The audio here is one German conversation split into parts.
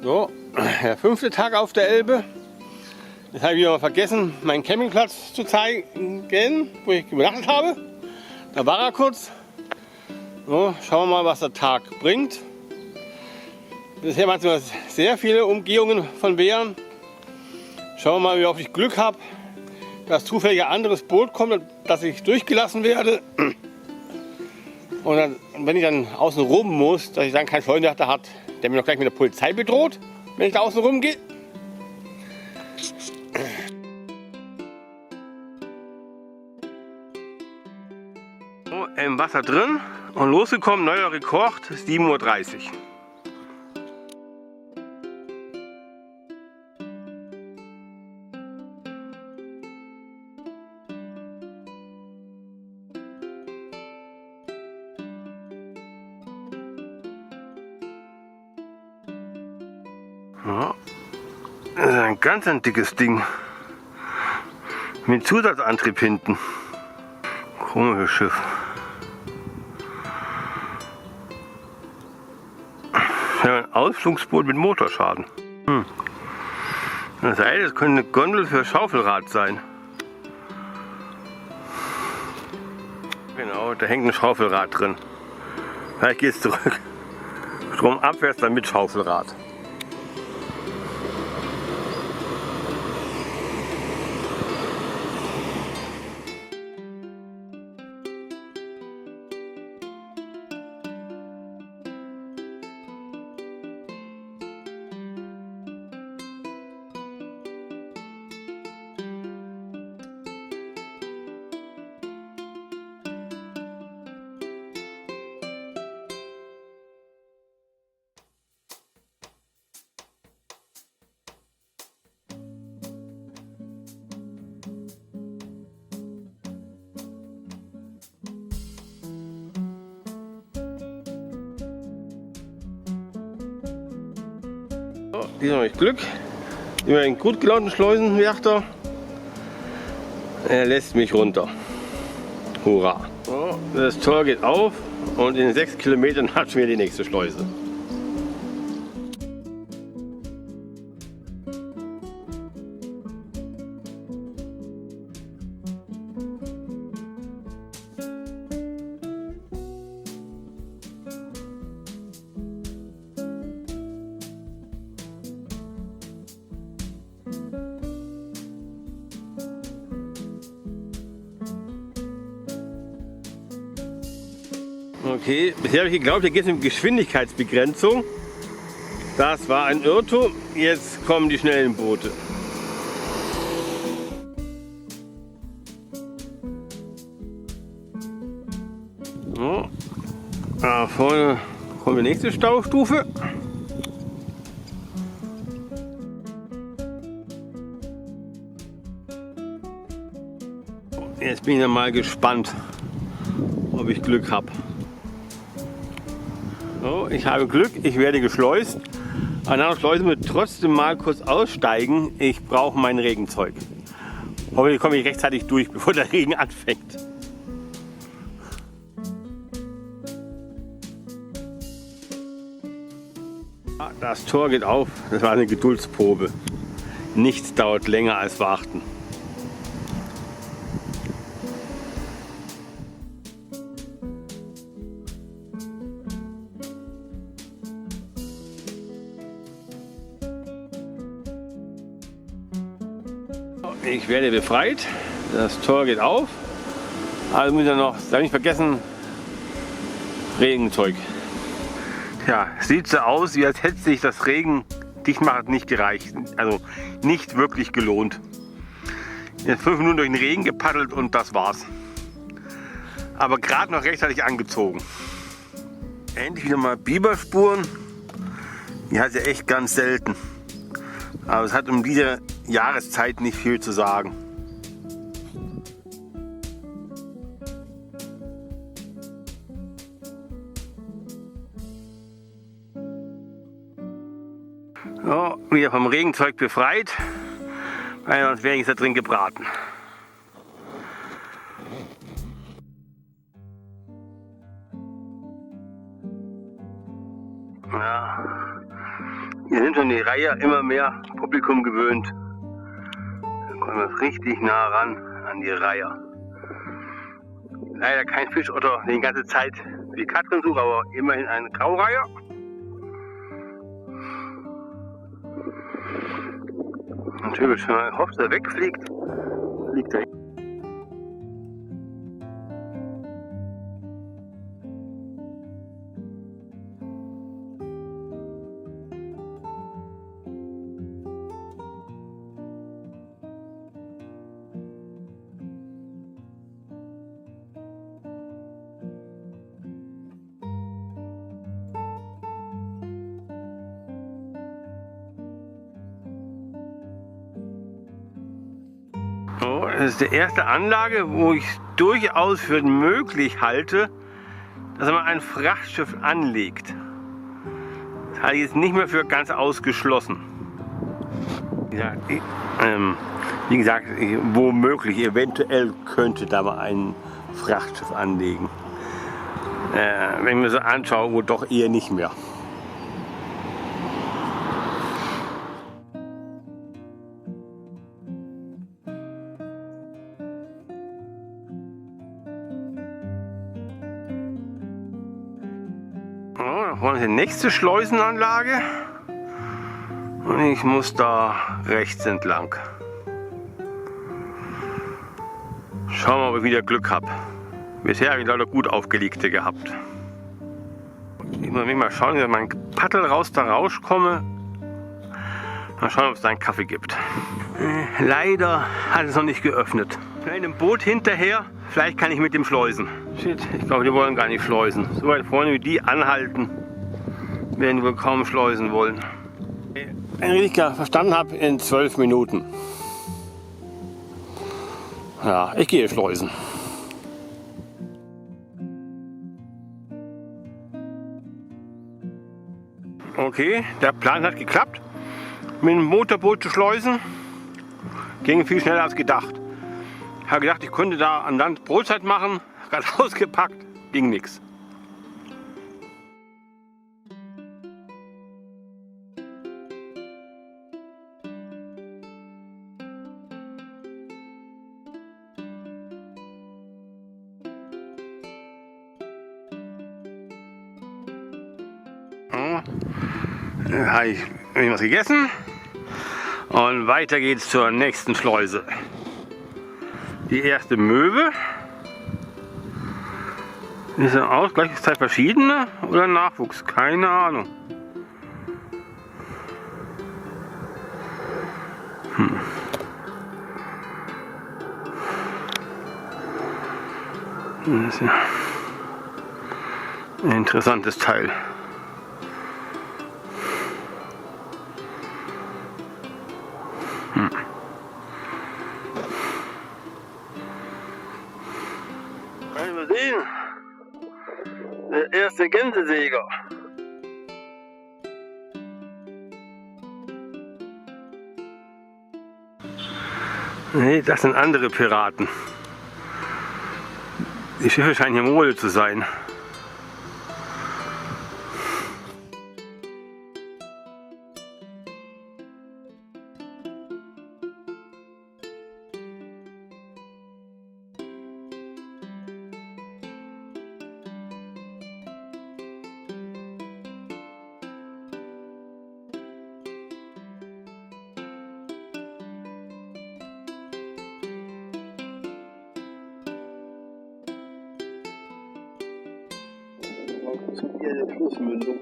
So, der 5. Tag auf der Elbe. Jetzt habe ich wieder vergessen, meinen Campingplatz zu zeigen, wo ich übernachtet habe. Da war er kurz. So, schauen wir mal, was der Tag bringt. Bisher waren es sehr viele Umgehungen von Bären. Schauen wir mal, wie oft ich Glück habe, dass zufällig ein anderes Boot kommt, dass ich durchgelassen werde. Und dann, wenn ich dann außen rum muss, dass ich dann keinen Scheunenwärter hat, der mir noch gleich mit der Polizei bedroht, wenn ich da außen rum gehe. So, im Wasser drin und losgekommen, neuer Rekord, 7:30 Uhr. Ja, das ist ein ganz dickes Ding. Mit Zusatzantrieb hinten. Komisches Schiff. Ja, ein Ausflugsboot mit Motorschaden. Das heißt, das könnte eine Gondel für Schaufelrad sein. Genau, da hängt ein Schaufelrad drin. Vielleicht geht es zurück. Stromabwärts, dann mit Schaufelrad. Diesmal habe ich Glück. Immer einen gut gelaunten Schleusenwärter. Er lässt mich runter. Hurra! So, das Tor geht auf und in 6 Kilometern hat schon wieder die nächste Schleuse. Okay, bisher habe ich geglaubt, hier geht es um Geschwindigkeitsbegrenzung. Das war ein Irrtum. Jetzt kommen die schnellen Boote. So, da vorne kommt die nächste Staustufe. Jetzt bin ich dann mal gespannt, ob ich Glück habe. So, ich habe Glück, ich werde geschleust. An einer Schleuse muss ich trotzdem mal kurz aussteigen. Ich brauche mein Regenzeug. Hoffentlich komme ich rechtzeitig durch, bevor der Regen anfängt. Das Tor geht auf. Das war eine Geduldsprobe. Nichts dauert länger als warten. Ich werde befreit, das Tor geht auf, also muss ich noch, darf nicht vergessen, Regenzeug. Ja, sieht so aus, wie als hätte sich das Regendichtmachen nicht gereicht, also nicht wirklich gelohnt. Jetzt 5 Minuten durch den Regen gepaddelt und das war's. Aber gerade noch rechtzeitig angezogen. Endlich wieder mal Biberspuren, die hat ja echt ganz selten. Aber es hat um diese Jahreszeit nicht viel zu sagen. So, wieder vom Regenzeug befreit, weil sonst wäre ich da drin gebraten. Ja, Wir sind schon die Reihe immer mehr Publikum gewöhnt. Da kommen wir richtig nah ran an die Reihe. Leider kein Fischotter die ganze Zeit wie Katrin sucht, aber immerhin eine Graureihe. Natürlich, wenn man hofft, dass er wegfliegt, fliegt er. So, das ist die erste Anlage, wo ich durchaus für möglich halte, dass man ein Frachtschiff anlegt. Das halte ich jetzt nicht mehr für ganz ausgeschlossen. Wie gesagt, womöglich, eventuell könnte da mal ein Frachtschiff anlegen. Wenn ich mir so anschaue, wo doch eher nicht mehr. Da vorne ist die nächste Schleusenanlage und ich muss da rechts entlang. Schauen wir mal, ob ich wieder Glück habe. Bisher habe ich leider gut aufgelegte gehabt. Ich muss mal schauen, wie ich mein Paddel da rauskomme. Mal schauen, ob es da einen Kaffee gibt. Leider hat es noch nicht geöffnet. Vielleicht ein Boot hinterher, vielleicht kann ich mit dem schleusen. Shit, ich glaube, die wollen gar nicht schleusen. So weit vorne wie die anhalten, werden die wohl kaum schleusen wollen. Wenn ich richtig verstanden habe, in 12 Minuten. Ja, ich gehe schleusen. Okay, der Plan hat geklappt. Mit dem Motorboot zu schleusen. Ging viel schneller als gedacht. Ich habe gedacht, ich könnte da an Land Brotzeit machen. Gerade ausgepackt, ging nichts. Dann habe ich was gegessen und weiter geht's zur nächsten Schleuse. Die erste Möwe. Ist das aus? Gleich zwei verschiedene oder Nachwuchs? Keine Ahnung. Das ist ja ein interessantes Teil. Mal sehen. Der erste Gänsesäger. Nee, das sind andere Piraten. Die Schiffe scheinen hier Mole zu sein. Hier eine Flussmündung.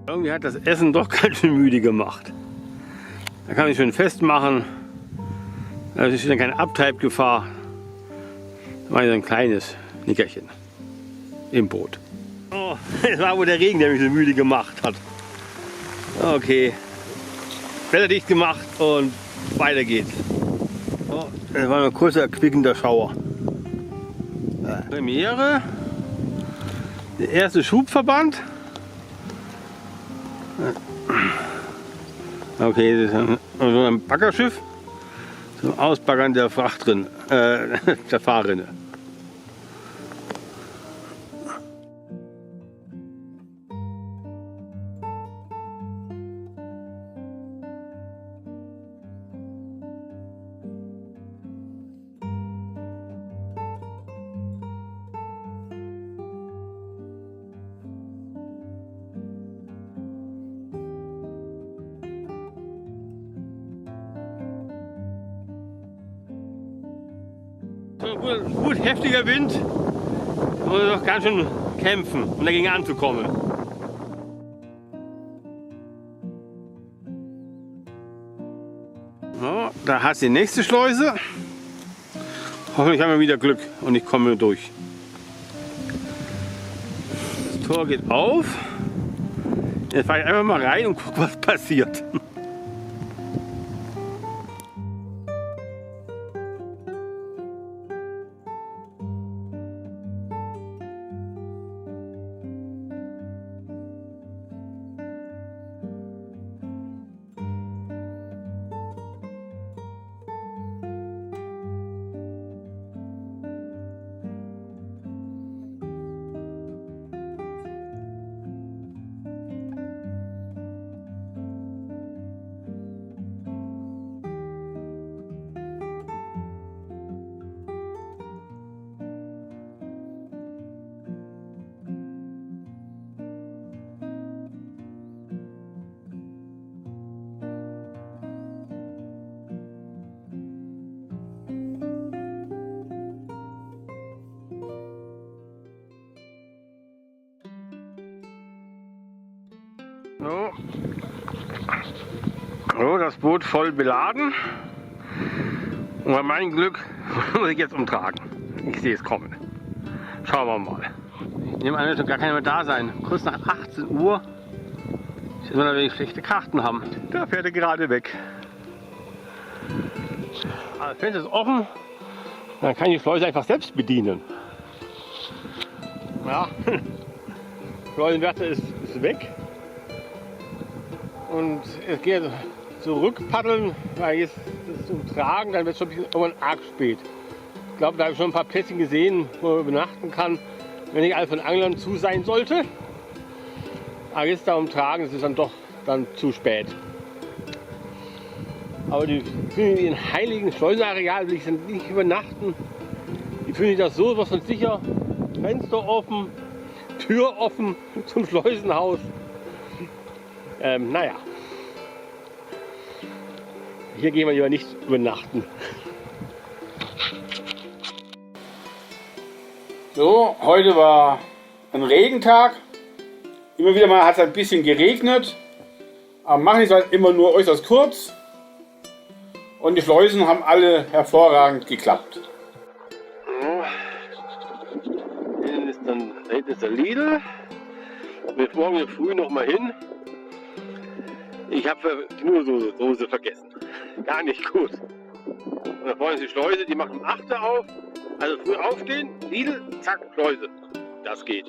Irgendwie hat das Essen doch ganz schön müde gemacht. Da kann ich schön festmachen. Das ist wieder keine Abtreibgefahr. Das war so ein kleines Nickerchen im Boot. Oh, das war wohl der Regen, der mich so müde gemacht hat. Okay, wetterdicht gemacht und weiter geht's. Oh, das war ein kurzer, quickender Schauer. Premiere Der erste Schubverband. Okay, das ist so ein Baggerschiff zum Ausbaggern der Frachtrinne, der Fahrrinne. Gut heftiger Wind, muss doch ganz schön kämpfen, um dagegen anzukommen. So, da hast du die nächste Schleuse. Hoffentlich haben wir wieder Glück und ich komme durch. Das Tor geht auf. Jetzt fahre ich einfach mal rein und gucke, was passiert. So. So, das Boot voll beladen. Und bei meinem Glück muss ich jetzt umtragen. Ich sehe es kommen. Schauen wir mal. Ich nehme an, es wird gar keiner mehr da sein. Kurz nach 18 Uhr. Ich will natürlich schlechte Karten haben. Da fährt er gerade weg. Das Fenster ist offen. Dann kann ich die Schleuse einfach selbst bedienen. Ja, Schleusenwärter ist weg. Und es geht zurück paddeln, weil jetzt das zum Tragen, dann wird es schon irgendwann arg spät. Ich glaube, da habe ich schon ein paar Plätzchen gesehen, wo man übernachten kann, wenn nicht alles von Anglern zu sein sollte. Aber jetzt da umtragen, das ist dann doch zu spät. Aber die fühlen sich in heiligen Schleusenareal, will ich dann nicht übernachten. Die fühlen sich das so was von sicher. Fenster offen, Tür offen zum Schleusenhaus. Naja, hier gehen wir lieber nicht übernachten. So, heute war ein Regentag. Immer wieder mal hat es ein bisschen geregnet. Aber machen ist halt immer nur äußerst kurz. Und die Schleusen haben alle hervorragend geklappt. Da hinten ist der Lidl. Wir fahren morgen früh noch mal hin. Ich habe die Nudelsoße vergessen. Gar nicht gut. Und da vorne ist die Schleuse, die macht um 8 Uhr auf. Also früh aufstehen, Lidl, zack, Schleuse. Das geht.